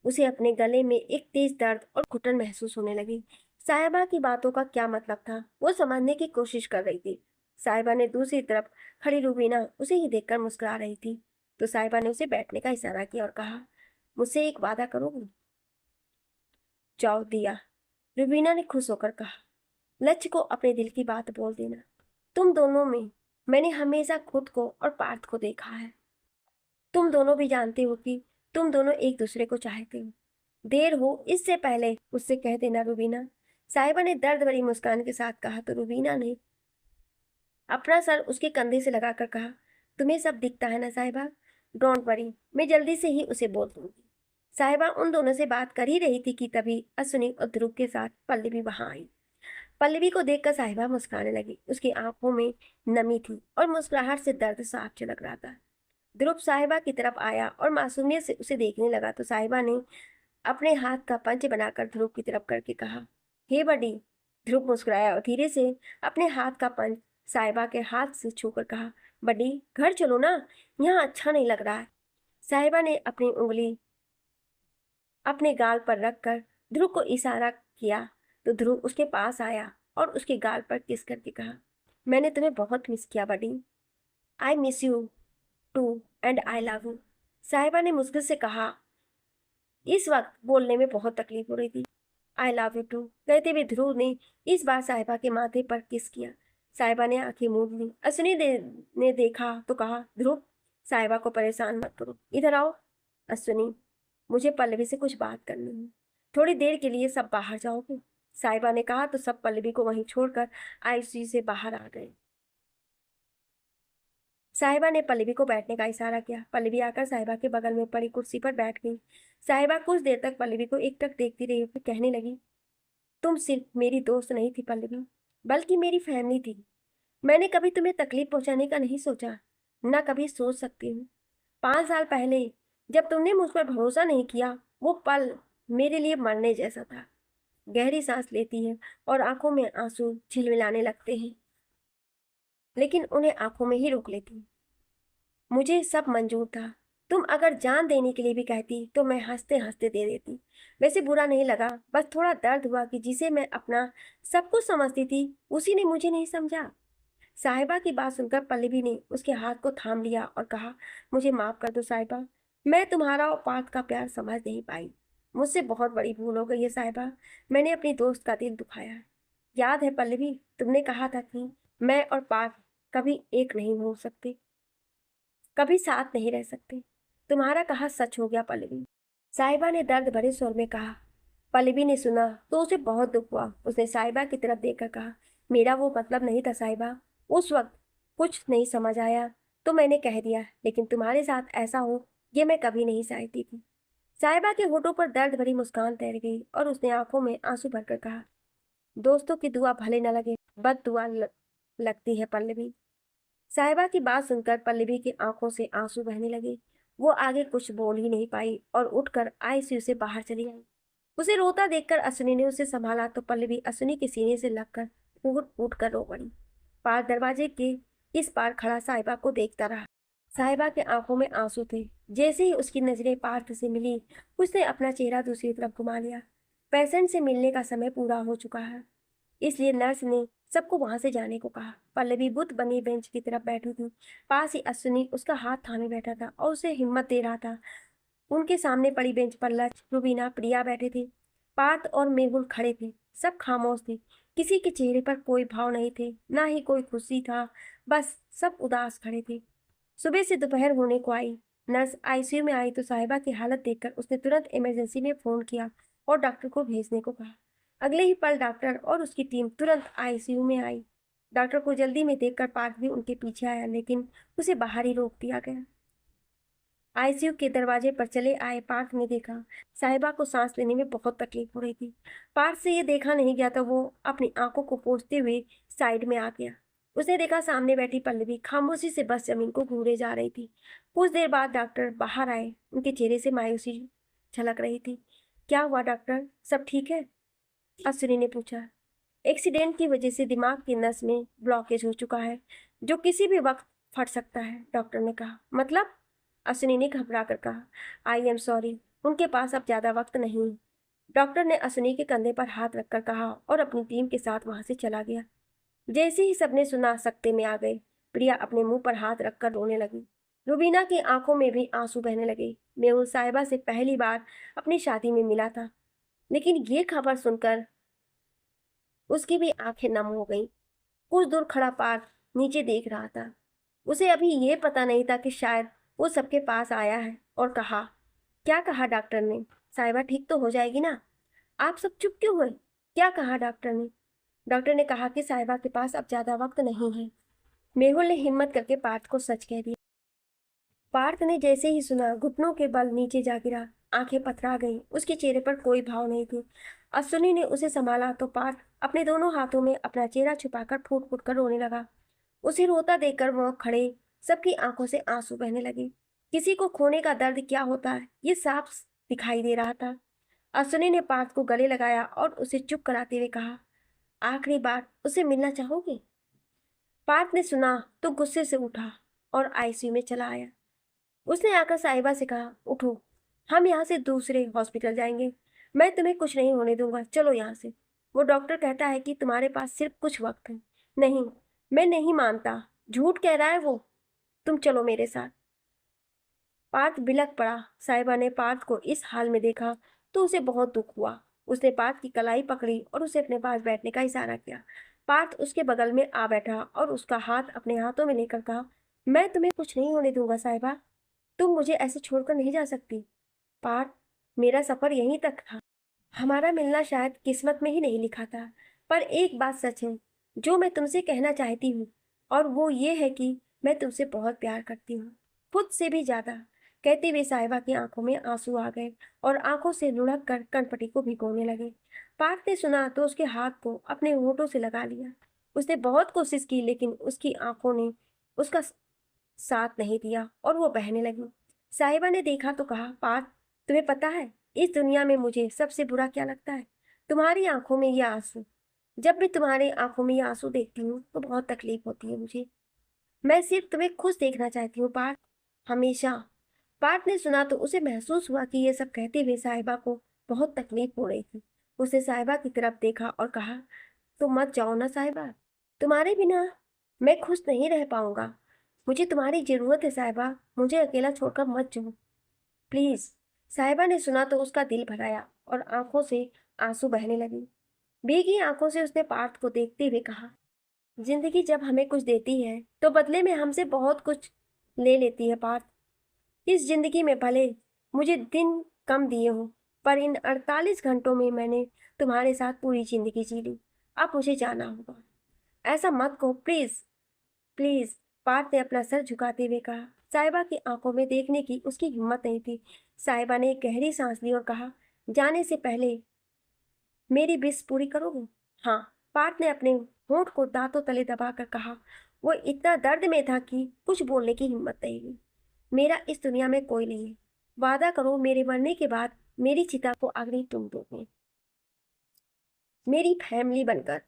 उसे अपने गले में एक तेज दर्द और घुटन महसूस होने लगी। साहिबा की बातों का क्या मतलब था, वो समझने की कोशिश कर रही थी। साहिबा ने दूसरी तरफ खड़ी रूबीना उसे ही देखकर मुस्कुरा रही थी, तो साहिबा ने उसे बैठने का इशारा किया और कहा, मुझसे एक वादा करोगी? जाओ दिया, रूबीना ने खुश होकर कहा। लक्ष्य को अपने दिल की बात बोल देना। तुम दोनों में मैंने हमेशा खुद को और पार्थ को देखा है। तुम दोनों भी जानते हो कि तुम दोनों एक दूसरे को चाहते हो। देर हो इससे पहले उससे कह देना रूबीना। साहिबा ने दर्द भरी मुस्कान के साथ कहा तो रूबीना ने अपना सर उसके कंधे से लगाकर कहा, तुम्हें सब दिखता है ना साहिबा? डोंट वरी, मैं जल्दी से ही उसे बोल दूंगी। साहिबा उन दोनों से बात कर ही रही थी कि तभी अश्विनी और ध्रुव के साथ पल्लवी वहां आई। पल्लवी को देखकर साहिबा मुस्कुराने लगी। उसकी आंखों में नमी थी और मुस्कुराहट से दर्द साफ झलक रहा था। ध्रुव साहिबा की तरफ आया और मासूमियत से उसे देखने लगा तो साहिबा ने अपने हाथ का पंच बनाकर ध्रुव की तरफ करके कहा, हे बडी। ध्रुव मुस्कुराया और धीरे से अपने हाथ का पंच साहिबा के हाथ से छूकर कहा, बडी घर चलो ना, यहाँ अच्छा नहीं लग रहा है। साहिबा ने अपनी उंगली अपने गाल पर रखकर ध्रुव को इशारा किया तो ध्रुव उसके पास आया और उसके गाल पर किस करके कहा, मैंने तुम्हें बहुत मिस किया buddy. I miss you too and I love you. Sahiba ने मुश्किल से कहा। इस वक्त बोलने में बहुत तकलीफ हो रही थी। आई लव यू टू कहते हुए ध्रुव ने इस बार साहिबा के माथे पर किस किया। साहिबा ने आंखें मूंद ली। अश्विनी ने देखा तो कहा, ध्रुव साहिबा को परेशान मत करो, इधर आओ। अश्विनी, मुझे पल्लवी से कुछ बात करनी है, थोड़ी देर के लिए सब बाहर जाओगे? साहिबा ने कहा तो सब पल्लवी को वहीं छोड़कर आईसीयू से बाहर आ गए। साहिबा ने पल्लवी को बैठने का इशारा किया। पल्लवी आकर साहिबा के बगल में पड़ी कुर्सी पर बैठ गई। साहिबा कुछ देर तक पल्लवी को एकटक देखती रही, फिर कहने लगी, तुम सिर्फ मेरी दोस्त नहीं थी पल्लवी, बल्कि मेरी फैमिली थी। मैंने कभी तुम्हें तकलीफ पहुंचाने का नहीं सोचा, ना कभी सोच सकती हूँ। 5 साल पहले जब तुमने मुझ पर भरोसा नहीं किया, वो पल मेरे लिए मरने जैसा था। गहरी सांस लेती है और आंखों में आंसू झिलमिलाने लगते हैं, लेकिन उन्हें आंखों में ही रोक लेती हूँ। मुझे सब मंजूर था। तुम अगर जान देने के लिए भी कहती तो मैं हंसते हंसते दे देती। वैसे बुरा नहीं लगा, बस थोड़ा दर्द हुआ कि जिसे मैं अपना सब कुछ समझती थी उसी ने मुझे नहीं समझा। साहिबा की बात सुनकर पल्लवी ने उसके हाथ को थाम लिया और कहा, मुझे माफ कर दो साहिबा, मैं तुम्हारा और पार्थ का प्यार समझ नहीं पाई। मुझसे बहुत बड़ी भूल हो गई है साहिबा, मैंने अपनी दोस्त का दिल दुखाया है। याद है पल्लवी, तुमने कहा था कि मैं और पार्थ कभी एक नहीं हो सकते, कभी साथ नहीं रह सकते। तुम्हारा कहा सच हो गया पल्लवी, साहिबा ने दर्द भरे स्वर में कहा। पल्लवी ने सुना तो उसे बहुत दुख हुआ। उसने साहिबा की तरफ देखकर कहा, मेरा वो मतलब नहीं था साहिबा। उस वक्त कुछ नहीं समझ आया तो मैंने कह दिया, लेकिन तुम्हारे साथ ऐसा हो ये मैं कभी नहीं चाहती थी। साहिबा के होठों पर दर्द भरी मुस्कान तैर गई और उसने आंखों में आंसू भरकर कहा, दोस्तों की दुआ भले न लगे, बद दुआ लगती है पल्लवी। साहिबा की बात सुनकर पल्लवी की आंखों से आंसू बहने लगे। वो आगे कुछ बोल ही नहीं पाई और उठकर आईसीयू से बाहर चली आई। उसे रोता देखकर अश्विनी ने उसे संभाला तो पल्लवी अश्विनी के सीने से लगकर फूट फूट कर रो पड़ी। पार दरवाजे के इस पार खड़ा साहिबा को देखता रहा। साहिबा के आंखों में आंसू थे। जैसे ही उसकी नजरें पार्थ से मिली, उसने अपना चेहरा दूसरी तरफ घुमा लिया। पेशेंट से मिलने का समय पूरा हो चुका है, इसलिए नर्स ने सबको वहां से जाने को कहा। पल्लवी बुत बनी बेंच की तरफ बैठी थी। पास ही अश्विनी उसका हाथ थामे बैठा था और उसे हिम्मत दे रहा था। उनके सामने पड़ी बेंच पर लक्ष्य, रुबीना, प्रिया बैठे थे। पार्थ और मेहुल खड़े थे। सब खामोश थे। किसी के चेहरे पर कोई भाव नहीं थे, ना ही कोई खुशी था। बस सब उदास खड़े थे। सुबह से दोपहर होने को आई। नर्स आईसीयू में आई तो साहिबा की हालत देखकर उसने तुरंत इमरजेंसी में फोन किया और डॉक्टर को भेजने को कहा। अगले ही पल डॉक्टर और उसकी टीम तुरंत आईसीयू में आई। डॉक्टर को जल्दी में देखकर पार्थ भी उनके पीछे आया, लेकिन उसे बाहर ही रोक दिया गया। आईसीयू के दरवाजे पर चले आए पार्थ ने देखा साहिबा को सांस लेने में बहुत तकलीफ हो रही थी। पार्थ से ये देखा नहीं गया तो वो अपनी आंखों को पोंछते हुए साइड में आ गया। उसने देखा सामने बैठी पल्लवी खामोशी से बस जमीन को घूरे जा रही थी। कुछ देर बाद डॉक्टर बाहर आए। उनके चेहरे से मायूसी झलक रही थी। क्या हुआ डॉक्टर, सब ठीक है? अश्विनी ने पूछा। एक्सीडेंट की वजह से दिमाग की नस में ब्लॉकेज हो चुका है, जो किसी भी वक्त फट सकता है, डॉक्टर ने कहा। मतलब? अश्विनी ने घबरा कर कहा। आई एम सॉरी, उनके पास अब ज्यादा वक्त नहीं है, डॉक्टर ने अश्विनी के कंधे पर हाथ रखकर कहा और अपनी टीम के साथ वहां से चला गया। जैसे ही सबने सुना सकते में आ गए। प्रिया अपने मुंह पर हाथ रखकर रोने लगी। रुबीना की आंखों में भी आंसू बहने लगे। मेहुल साहिबा से पहली बार अपनी शादी में मिला था, लेकिन ये खबर सुनकर उसकी भी आंखें नम हो गईं। कुछ दूर खड़ा पार्थ नीचे देख रहा था। उसे अभी ये पता नहीं था कि शायद वो सबके पास आया है और कहा। क्या कहा डॉक्टर ने? साहिबा ठीक तो हो जाएगी ना? आप सब चुप क्यों हुए? क्या कहा डॉक्टर ने? डॉक्टर ने कहा कि साहिबा के पास अब ज्यादा वक्त नहीं है। मेहुल ने हिम्मत करके पार्थ को सच कह दिया। पार्थ ने जैसे ही सुना घुटनों के बल नीचे जा गिरा। आंखें पथरा गईं। उसके चेहरे पर कोई भाव नहीं थी। अश्विनी ने उसे संभाला तो पार्थ अपने दोनों हाथों में अपना चेहरा छुपाकर फूट फूट कर रोने लगा। उसे रोता देखकर वह खड़े सबकी आंखों से आंसू बहने लगे। किसी को खोने का दर्द क्या होता है ये साफ दिखाई दे रहा था। अश्विनी ने पार्थ को गले लगाया और उसे चुप कराते हुए कहा, आखिरी बार उसे मिलना चाहोगे? पार्थ ने सुना तो गुस्से से उठा और आईसीयू में चला आया। उसने आकर साहिबा से कहा, उठो, हम यहाँ से दूसरे हॉस्पिटल जाएंगे। मैं तुम्हें कुछ नहीं होने दूंगा, चलो यहाँ से। वो डॉक्टर कहता है कि तुम्हारे पास सिर्फ कुछ वक्त है। नहीं, मैं नहीं मानता, झूठ कह रहा है वो। तुम चलो मेरे साथ। पार्थ बिलख पड़ा। साहिबा ने पार्थ को इस हाल में देखा तो उसे बहुत दुख हुआ। उसने पार्थ की कलाई पकड़ी और उसे अपने पास बैठने का इशारा किया। पार्थ उसके बगल में आ बैठा और उसका हाथ अपने हाथों में लेकर कहा, मैं तुम्हें कुछ नहीं होने दूंगा साहिबा, तुम मुझे ऐसे छोड़कर नहीं जा सकती। पार्थ, मेरा सफर यहीं तक था। हमारा मिलना शायद किस्मत में ही नहीं लिखा था, पर एक बात सच है जो मैं तुमसे कहना चाहती हूँ, और वो ये है कि मैं तुमसे बहुत प्यार करती हूँ, खुद से भी ज्यादा। कहते हुए साहिबा की आंखों में आंसू आ गए और आंखों से लुढ़क कर कनपटी को भिगोने लगे। पार्थ ने सुना तो उसके हाथ को अपने होठों से लगा लिया। उसने बहुत कोशिश की, लेकिन उसकी आंखों ने उसका साथ नहीं दिया और वो बहने लगी। साहिबा ने देखा तो कहा, पार्थ, तुम्हें पता है इस दुनिया में मुझे सबसे बुरा क्या लगता है? तुम्हारी आंखों में ये आंसू। जब भी तुम्हारी आंखों में ये आंसू देखती हूँ तो बहुत तकलीफ होती है मुझे। मैं सिर्फ तुम्हें खुश देखना चाहती हूँ पार्थ, हमेशा। पार्थ ने सुना तो उसे महसूस हुआ कि ये सब कहते हुए साहिबा को बहुत तकलीफ हो रही थी। उसने साहिबा की तरफ देखा और कहा, तुम मत जाओ ना साहिबा, तुम्हारे बिना मैं खुश नहीं रह पाऊंगा। मुझे तुम्हारी जरूरत है साहिबा, मुझे अकेला छोड़कर मत जाओ, प्लीज। साहिबा ने सुना तो उसका दिल भर आया और आंखों से आंसू बहने लगे। भीगी आंखों से उसने पार्थ को देखते हुए कहा, जिंदगी जब हमें कुछ देती है तो बदले में हमसे बहुत कुछ ले लेती है पार्थ। इस जिंदगी में भले मुझे दिन कम दिए हो, पर इन 48 घंटों में मैंने तुम्हारे साथ पूरी जिंदगी जी ली। अब मुझे जाना होगा। ऐसा मत कहो प्लीज, प्लीज। पार्थ ने अपना सर झुकाते हुए कहा। साहिबा की आंखों में देखने की उसकी हिम्मत नहीं थी। साहिबा ने एक गहरी सांस ली और कहा, जाने से पहले मेरी विश पूरी करोगे? हाँ। पार्थ ने अपने होंठ को दांतों तले दबाकर कहा। वो इतना दर्द में था कि कुछ बोलने की हिम्मत नहीं हुई। मेरा इस दुनिया में कोई नहीं है। वादा करो मेरे मरने के बाद मेरी चिता को अग्नि तुम दोगे, मेरी फैमिली बनकर।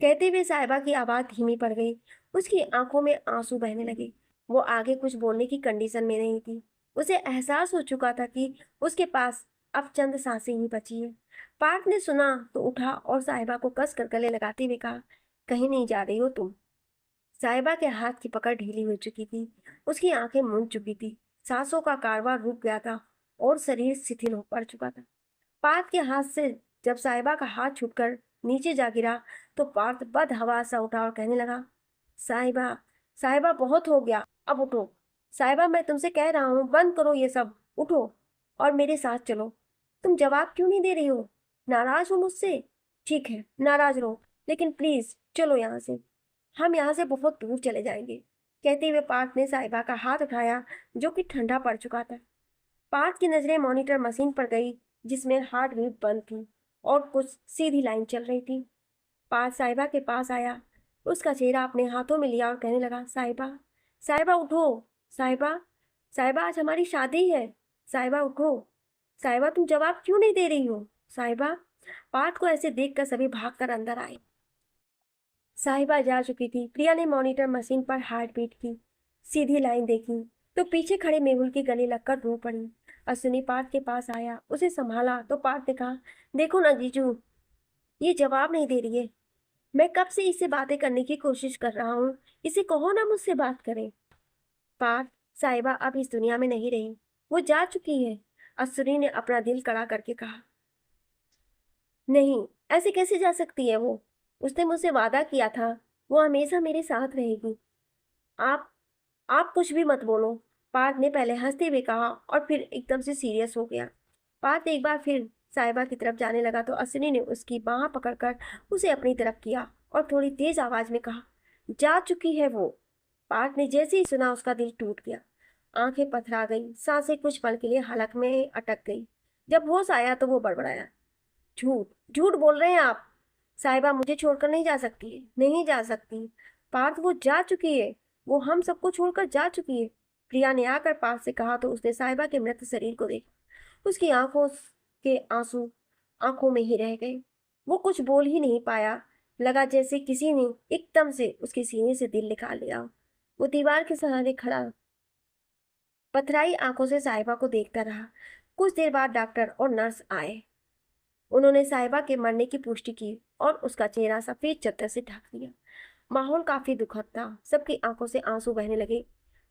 कहते हुए साहिबा की आवाज धीमी पड़ गई। उसकी आंखों में आंसू बहने लगे। वो आगे कुछ बोलने की कंडीशन में नहीं थी। उसे एहसास हो चुका था कि उसके पास अब चंद सांसें ही बची हैं। पार्थ ने सुना तो उठा और साहिबा को कस कर गले लगाते हुए कहा, कहीं नहीं जा रही हो तुम। साहिबा के हाथ की पकड़ ढीली हो चुकी थी। उसकी आंखें मूंद चुकी थी। सांसों का कारवां रुक गया था और शरीर शिथिल हो पड़ चुका था। पार्थ के हाथ से जब साहिबा का हाथ छूटकर नीचे जा गिरा तो पार्थ बदहवास सा उठा और कहने लगा, साहिबा, साहिबा बहुत हो गया, अब उठो। साहिबा मैं तुमसे कह रहा हूँ बंद करो ये सब, उठो और मेरे साथ चलो। तुम जवाब क्यों नहीं दे रही हो? नाराज हो मुझसे? ठीक है, नाराज रहो, लेकिन प्लीज चलो यहाँ से। हम यहाँ से बहुत दूर चले जाएंगे। कहते हुए पार्थ ने साहिबा का हाथ उठाया जो कि ठंडा पड़ चुका था। पार्थ की नजरें मॉनिटर मशीन पर गई जिसमें हार्ट बीट बंद थी और कुछ सीधी लाइन चल रही थी। पार्थ साहिबा के पास आया, उसका चेहरा अपने हाथों में लिया और कहने लगा, साहिबा, साहिबा उठो। साहिबा, साहिबा आज हमारी शादी है। साहिबा उठो। साहिबा तुम जवाब क्यों नहीं दे रही हो? साहिबा। पार्थ को ऐसे देखकर सभी भागकर अंदर आए। साहिबा जा चुकी थी। प्रिया ने मॉनिटर मशीन पर हार्ट बीट की सीधी लाइन देखी तो पीछे खड़े मेहुल की गले लगकर रो पड़ी। अश्विनी पार्थ के पास आया, उसे संभाला तो पार्थ ने कहा, देखो ना जीजू, ये जवाब नहीं दे रही है। मैं कब से इससे बातें करने की कोशिश कर रहा हूँ, इसे कहो ना मुझसे बात करे। पार्थ, साहिबा अब इस दुनिया में नहीं रही, वो जा चुकी है। अश्विनी ने अपना दिल कड़ा करके कहा। नहीं, ऐसे कैसे जा सकती है वो? उसने मुझसे वादा किया था वो हमेशा मेरे साथ रहेगी। आप आप कुछ भी मत बोलो। पार्थ ने पहले हंसते हुए कहा और फिर एकदम से सीरियस हो गया। पार्थ एक बार फिर साहिबा की तरफ जाने लगा तो अश्विनी ने उसकी बाह पकड़कर उसे अपनी तरफ किया और थोड़ी तेज आवाज में कहा, जा चुकी है वो। पार्थ ने जैसे ही सुना उसका दिल टूट गया। आंखें पथरा गई, सांसें कुछ पल के लिए हलक में अटक गई। जब होश आया तो वो बड़बड़ाया, झूठ, झूठ बोल रहे हैं आप। साहिबा मुझे छोड़कर नहीं जा सकती है, नहीं जा सकती। पार्थ वो जा चुकी है, वो हम सबको छोड़कर जा चुकी है। प्रिया ने आकर पार्थ से कहा तो उसने साहिबा के मृत शरीर को देखा। उसकी आंखों के आंसू आंखों में ही रह गए। वो कुछ बोल ही नहीं पाया। लगा जैसे किसी ने एकदम से उसके सीने से दिल निकाल लिया। वो दीवार के सहारे खड़ा पथराई आंखों से साहिबा को देखता रहा। कुछ देर बाद डॉक्टर और नर्स आए। उन्होंने साहिबा के मरने की पुष्टि की और उसका चेहरा सफेद चद्दर से ढक दिया। माहौल काफी दुखद था। सबकी आंखों से आंसू बहने लगे।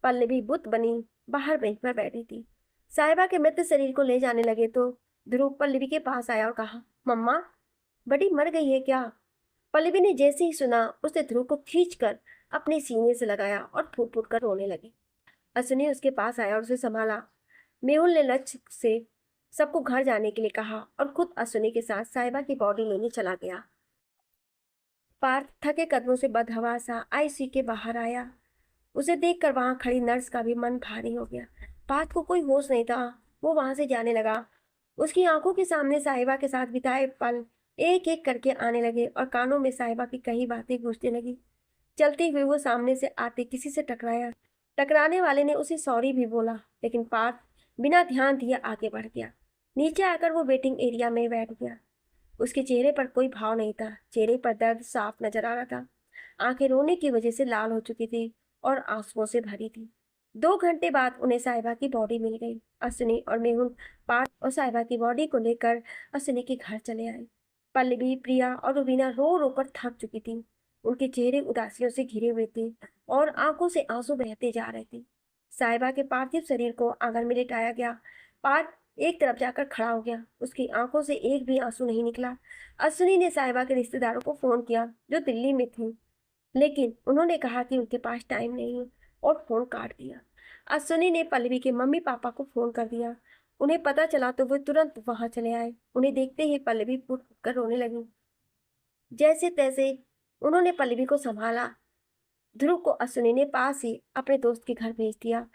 पल्लवी बुत बनी बाहर बेंच पर बैठी थी। साहिबा के मृत शरीर को ले जाने लगे तो ध्रुव पल्लवी के पास आया और कहा, मम्मा, बड़ी मर गई है क्या? पल्लवी ने जैसे ही सुना उसने ध्रुव को खींचकर अपने सीने से लगाया और फूट फूट कर रोने लगी। अश्विनी उसके पास आया और उसे संभाला। मेहुल ने लक्ष्य से सबको घर जाने के लिए कहा और खुद अश्विनी के साथ साहिबा की बॉडी लेने चला गया। पार्थ थके कदमों से बदहवास सा आईसीयू के बाहर आया। उसे देखकर वहां खड़ी नर्स का भी मन भारी हो गया। पार्थ को कोई होश नहीं था। वो वहां से जाने लगा। उसकी आंखों के सामने साहिबा के साथ बिताए पल एक एक करके आने लगे और कानों में साहिबा की कई बातें गूंजने लगी। चलते हुए वो सामने से आते किसी से टकराया। टकराने वाले ने उसे सॉरी भी बोला, लेकिन पार्थ बिना ध्यान दिए आगे बढ़ गया। नीचे आकर वो वेटिंग एरिया में बैठ गया। उसके चेहरे पर कोई भाव नहीं था। चेहरे पर दर्द साफ नजर आ रहा था। आंखें रोने की वजह से लाल हो चुकी थी और आंसुओं से भरी थी। 2 घंटे बाद उन्हें साहिबा की बॉडी मिल गई। अश्विनी और मेहुल पार्थ और साहिबा की बॉडी को लेकर अश्विनी के घर चले आए। पल्लवी, प्रिया और रुबीना रो रो कर थक चुकी थी। उनके चेहरे उदासियों से घिरे हुए थे और आंखों से आंसू बहते जा रहे थे। साहिबा के पार्थिव शरीर को आंगन में लिटाया गया। पार्थ एक तरफ जाकर खड़ा हो गया। उसकी आंखों से एक भी आंसू नहीं निकला। अश्विनी ने साहिबा के रिश्तेदारों को फ़ोन किया जो दिल्ली में थे, लेकिन उन्होंने कहा कि उनके पास टाइम नहीं है और फ़ोन काट दिया। अश्विनी ने पल्लवी के मम्मी पापा को फ़ोन कर दिया। उन्हें पता चला तो वे तुरंत वहां चले आए। उन्हें देखते ही पल्लवी फुट कर रोने लगी। जैसे तैसे उन्होंने पल्लवी को संभाला। ध्रुव को अश्विनी ने पास ही अपने दोस्त के घर भेज दिया।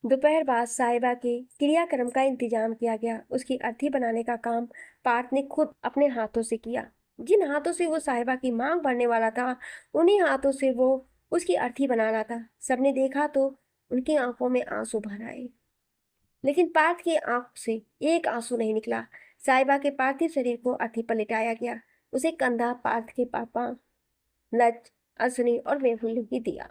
दोपहर बाद साहिबा के क्रियाक्रम का इंतजाम किया गया। उसकी अर्थी बनाने का काम पार्थ ने खुद अपने हाथों से किया। जिन हाथों से वो साहिबा की मांग भरने वाला था, उन्हीं हाथों से वो उसकी अर्थी बना रहा था। सबने देखा तो उनकी आंखों में आंसू भर आए, लेकिन पार्थ की आंख से एक आंसू नहीं निकला। साहिबा के पार्थिव शरीर को अर्थी पर लिटाया गया। उसे कंधा पार्थ के पापा लज, अश्विनी और मेहुल ने ही दिया।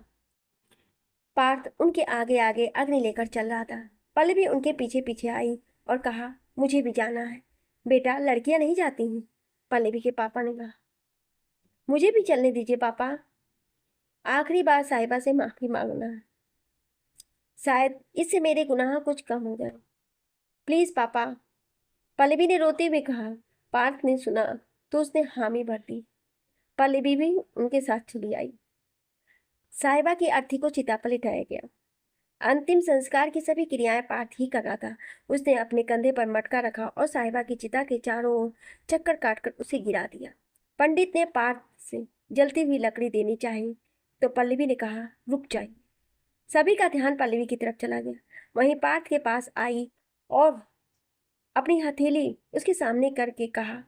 पार्थ उनके आगे आगे अग्नि लेकर चल रहा था। पल्लवी उनके पीछे पीछे आई और कहा, मुझे भी जाना है। बेटा, लड़कियां नहीं जाती हैं, पल्लवी के पापा ने कहा। मुझे भी चलने दीजिए पापा। आखिरी बार साहिबा से माफी मांगना है, शायद इससे मेरे गुनाह कुछ कम हो जाए। प्लीज पापा, पल्लवी ने रोते हुए कहा। पार्थ ने सुना तो उसने हामी भर दी। पल्लवी भी उनके साथ चली आई। साहिबा की अर्थी को चिता पर लिटाया गया। अंतिम संस्कार की सभी क्रियाएं पार्थ ही कर रहा था। उसने अपने कंधे पर मटका रखा और साहिबा की चिता के चारों ओर चक्कर काटकर उसे गिरा दिया। पंडित ने पार्थ से जलती हुई लकड़ी देनी चाहिए तो पल्लवी ने कहा, रुक जाइए। सभी का ध्यान पल्लवी की तरफ चला गया। वहीं पार्थ के पास आई और अपनी हथेली उसके सामने करके कहा,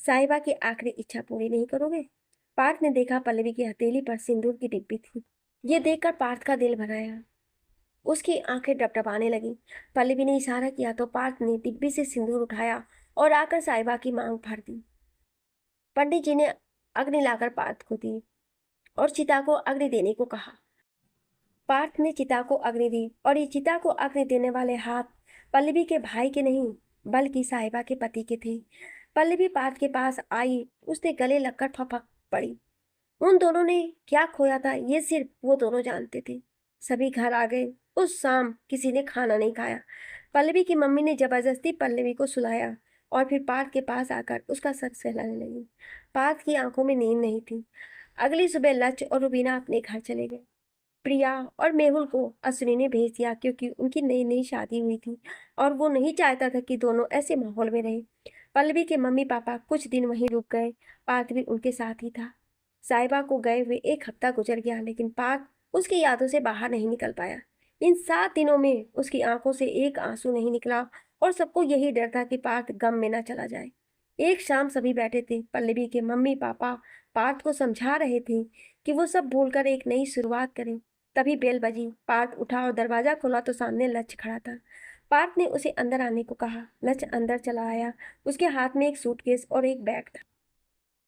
साहिबा की आखिरी इच्छा पूरी नहीं करोगे? पार्थ ने देखा पल्लवी की हथेली पर सिंदूर की डिब्बी थी। ये देखकर पार्थ का दिल भर आया। उसकी आंखें डबडबाने लगी। पल्लवी ने इशारा किया तो पार्थ ने डिब्बी से सिंदूर उठाया और आकर साहिबा की मांग भर दी। पंडित जी ने अग्नि लाकर पार्थ को दी और चिता को अग्नि देने को कहा। पार्थ ने चिता को अग्नि दी और ये चिता को अग्नि देने वाले हाथ पल्लवी के भाई के नहीं बल्कि साहिबा के पति के थे। पल्लवी पार्थ के पास आई। उसने गले लगकर फपक पड़ी। उन दोनों ने क्या खोया था ये सिर्फ वो दोनों जानते थे। सभी घर आ गए। उस शाम किसी ने खाना नहीं खाया। पल्लवी की मम्मी ने जबरदस्ती पल्लवी को सुलाया और फिर पार्थ के पास आकर उसका सर सहलाने लगी। पार्थ की आंखों में नींद नहीं थी। अगली सुबह लच और रुबीना अपने घर चले गए। प्रिया और मेहुल को अश्विनी ने भेज दिया क्योंकि उनकी नई नई शादी हुई थी और वो नहीं चाहता था कि दोनों ऐसे माहौल में रहे। पल्लवी के मम्मी पापा कुछ दिन वहीं रुक गए। पार्थ भी उनके साथ ही था। साहिबा को गए हुए एक हफ्ता गुजर गया, लेकिन पार्थ उसकी यादों से बाहर नहीं निकल पाया। इन 7 दिनों में उसकी आंखों से एक आंसू नहीं निकला और सबको यही डर था कि पार्थ गम में न चला जाए। एक शाम सभी बैठे थे। पल्लवी के मम्मी पापा पार्थ को समझा रहे थे कि वो सब भूलकर एक नई शुरुआत करें। तभी बेल बजी। पार्थ उठा और दरवाजा खोला तो सामने लच खड़ा था। पार्थ ने उसे अंदर आने को कहा। लच अंदर चला आया। उसके हाथ में एक सूटकेस और एक बैग था।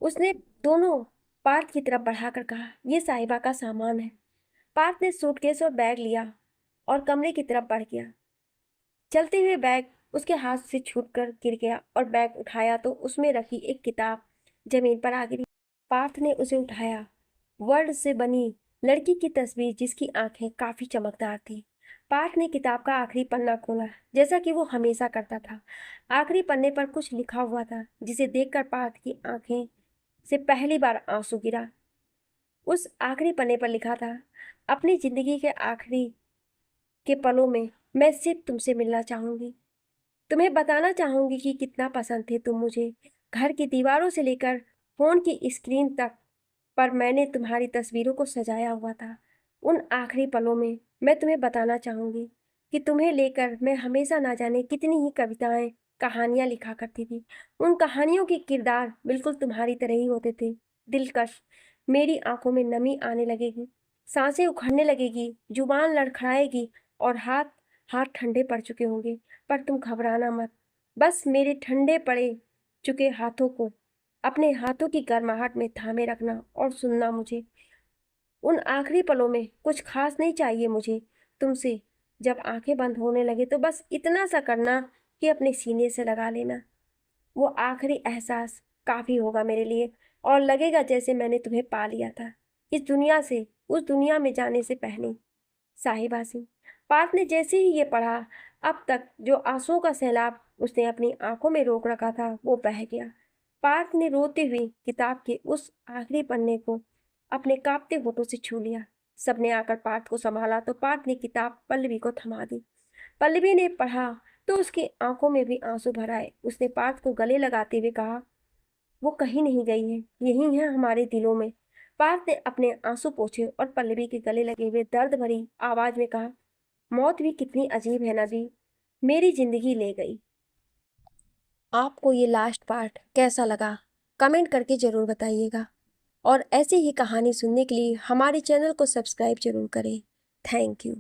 उसने दोनों पार्थ की तरफ बढ़ाकर कहा, यह साहिबा का सामान है। पार्थ ने सूटकेस और बैग लिया और कमरे की तरफ बढ़ गया। चलते हुए बैग उसके हाथ से छूटकर गिर गया और बैग उठाया तो उसमें रखी एक किताब जमीन पर आ गिरी। पार्थ ने उसे उठाया। वर्ड से बनी लड़की की तस्वीर जिसकी आंखें काफी चमकदार थी। पार्थ ने किताब का आखिरी पन्ना खोला जैसा कि वो हमेशा करता था। आखिरी पन्ने पर कुछ लिखा हुआ था जिसे देखकर पार्थ की आंखें से पहली बार आंसू गिरा। उस आखिरी पन्ने पर लिखा था, अपनी जिंदगी के आखिरी के पलों में मैं सिर्फ तुमसे मिलना चाहूंगी। तुम्हें बताना चाहूंगी कि कितना पसंद थे तुम मुझे। घर की दीवारों से लेकर फोन की स्क्रीन तक पर मैंने तुम्हारी तस्वीरों को सजाया हुआ था। उन आखिरी पलों में मैं तुम्हें बताना चाहूंगी कि तुम्हें लेकर मैं हमेशा ना जाने कितनी ही कविताएं कहानियां लिखा करती थी। उन कहानियों के किरदार बिल्कुल तुम्हारी तरह ही होते थे, दिलकश। मेरी आंखों में नमी आने लगेगी, सांसें उखड़ने लगेगी, जुबान लड़खड़ाएगी और हाथ हाथ ठंडे पड़ चुके होंगे। पर तुम घबराना मत। बस मेरे ठंडे पड़े चुके हाथों को अपने हाथों की गर्माहट में थामे रखना और सुनना मुझे। उन आखिरी पलों में कुछ खास नहीं चाहिए मुझे तुमसे। जब आंखें बंद होने लगे तो बस इतना सा करना कि अपने सीने से लगा लेना। वो आखिरी एहसास काफ़ी होगा मेरे लिए और लगेगा जैसे मैंने तुम्हें पा लिया था इस दुनिया से उस दुनिया में जाने से पहले। साहिबा सिंह। पार्थ ने जैसे ही ये पढ़ा, अब तक जो आंसुओं का सैलाब उसने अपनी आंखों में रोक रखा था वो बह गया। पार्थ ने रोते हुए किताब के उस आखिरी पन्ने को अपने कांपते होठों से छू लिया। सबने आकर पार्थ को संभाला तो पार्थ ने किताब पल्लवी को थमा दी। पल्लवी ने पढ़ा तो उसकी आंखों में भी आंसू भर आए। उसने पार्थ को गले लगाते हुए कहा, वो कहीं नहीं गई है, यही है हमारे दिलों में। पार्थ ने अपने आंसू पोंछे और पल्लवी के गले लगे हुए दर्द भरी आवाज में कहा, मौत भी कितनी अजीब है ना जी, मेरी जिंदगी ले गई। आपको ये लास्ट पार्ट कैसा लगा कमेंट करके ज़रूर बताइएगा, और ऐसी ही कहानी सुनने के लिए हमारे चैनल को सब्सक्राइब जरूर करें। Thank you.